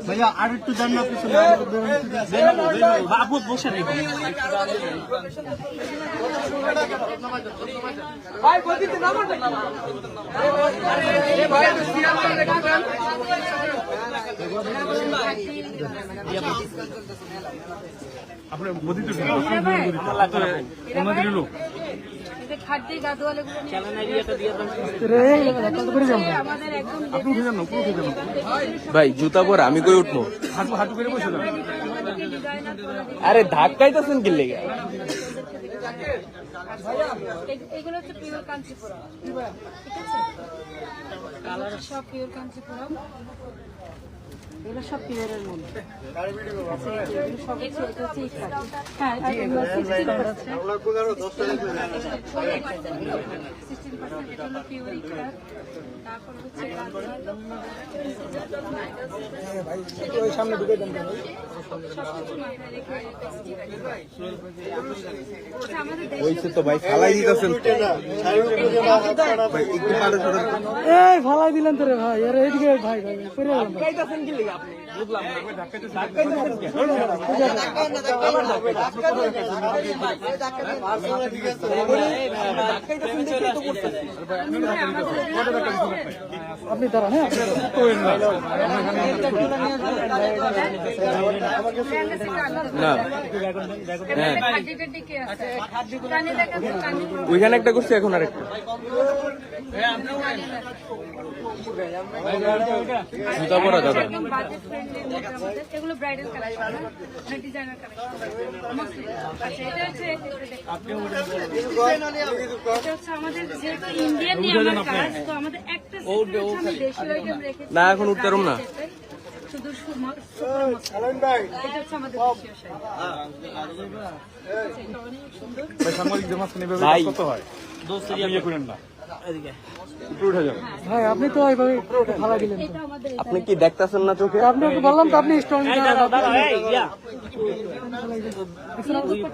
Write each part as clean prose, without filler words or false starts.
ভাইয়া আর একটু জান না আপু বসে আপনার মোদিতে লোক ভাই জুতা পরে আমি কই উঠবো? হাঁটু করে বসে যান। আরে ধাক্কাইতেছেন কি লেগে? এগুলো হচ্ছে পিওর কাঞ্চিপুরম, ঠিক আছে? সব পিওর কাঞ্চিপুরম, এগুলো সব পিওরের মধ্যে। সামনে ঢুকে দেন হইছে তো ভাই, ফালাই দিতেছেন। এই ফালাই দিলেন তো রে ভাই, আরে এইদিকে ভাই ভাই পড়ে গেলাম। ধাক্কাইতেছেন কি লেগে আপনি? বুঝলাম না ভাই, ধাক্কাইতেছেন কি? আপনি দাঁড়ান, হ্যাঁ না ওইখানে একটা করছি, এখন আরেকটা। জুতা পরা দাদা, এগুলো ব্রাইডাল কালেকশন, ডিজাইনার কালেকশন। আমাদের যেহেতু ইন্ডিয়ান নিয়ে আমার কাজ, তো আমাদের একটা আমি দেশীয় আইটেম রেখেছি। না এখন উঠতে পারুম না। শুধু এটা হচ্ছে আমাদের দেশীয় শাড়ি। সাংবাদিকদের মাঝখানে ভাই কত হয়? ইয়ে করেন না, একটু উঠে যান। ভাই আপনি তো এইভাবে ফালাই দিলেন। এটা আমাদের আপনি কি দেখতেছেন না চোখে? আপনি একটু বললাম তো, আপনি স্ট্রং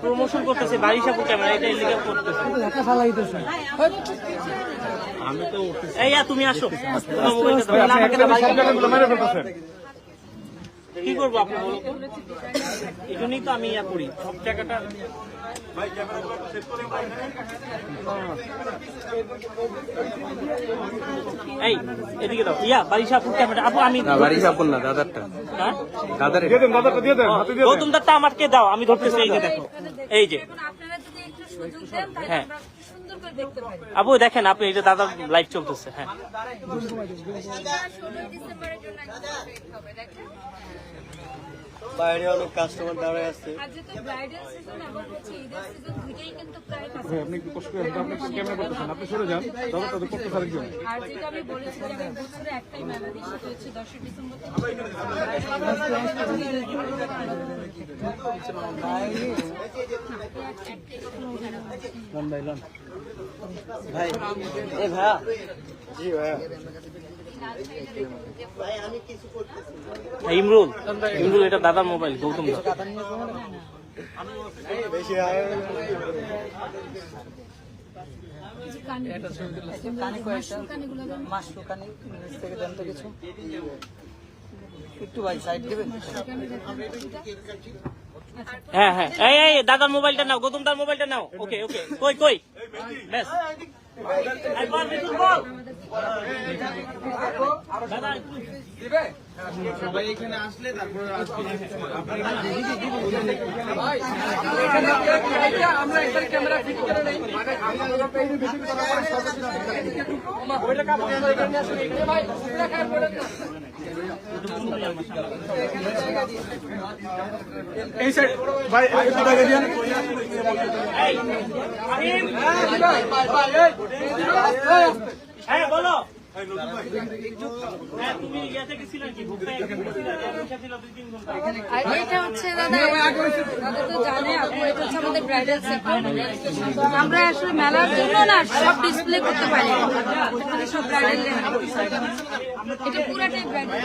প্রমোশন করতেছে বারিশা ক্যামেরা, এটা এলিগেট করতেছে। ফালাই দিতেছেন। এই তুমি আসো, মেরে ফেলতেছেন। কি করবো আপনি বলো তো? এই জন্যই তো আমি ইয়া করি সব জায়গাটা। এই এদিকে দাও, ইয়া বারিশা ক্যামেরা। আপু আমি না বাড়ি যাবো না, দাদারটা। হ্যাঁ দাদার দিয়ে দেন, দাদাটা দিয়ে দেন, হাতে দিয়ে দেন। গৌতম দত্তা আমাকে দাও, আমি ধরতেছি। এই যে দেখো, এই যে আপনারা যদি একটু সুযোগ দেন, তাহলে হ্যাঁ আমরা সুন্দর করে দেখতে পারি। আপু দেখেন, আপনি এই যে দাদার লাইভ চলতেছে। হ্যাঁ 16 ডিসেম্বরের জন্য হবে, দেখেন। বাইরে অনেক কাস্টমার দাঁড়ায় আছে। আর যেহেতু ব্রাইডাল সিজন আবার হচ্ছে ঈদের সিজন, দুইটাই কিন্তু প্রায় ভাই আপনি একটু কষ্ট করে, আপনি ক্যামেরা করতেছেন, আপনি সরে যান, দাদাটা তো করতে পারেন। আর যেটা আমি বলেছিলাম, আমি বছরে একটাই মেলা দিই, সেটা হচ্ছে 10 ডিসেম্বর। ভাই এ ভাইয়া, জি ভাইয়া, ইমরুল, ইমরুল এটা দাদার মোবাইল, গৌতম দা। বেশি একটু ভাই সাইড দিবেন। হ্যাঁ হ্যাঁ, এই এই দাদার মোবাইলটা নাও, গৌতম দার মোবাইলটা নাও। ওকে ওকে, কই কই ব্যাস। একবার বিপুল বল দাদা, সবাই এখানে আসলে তারপর আমরা একটা ক্যামেরা ফিট করে নেই, এই সাইড ভাই, একটু জায়গা দিন। হ্যাঁ বলো। হ্যাঁ তুমি ইয়াতে গেছিলে কি? এটা হচ্ছে দাদা, দাদা তো জানে আপু, এটা হচ্ছে আমাদের ব্রাইডাল সেক্টর। আমরা আসলে মেলার জন্য না সব ডিসপ্লে করতে পারি, এখানে সব ব্রাইডাল এটা পুরাটাই ব্রাইডাল।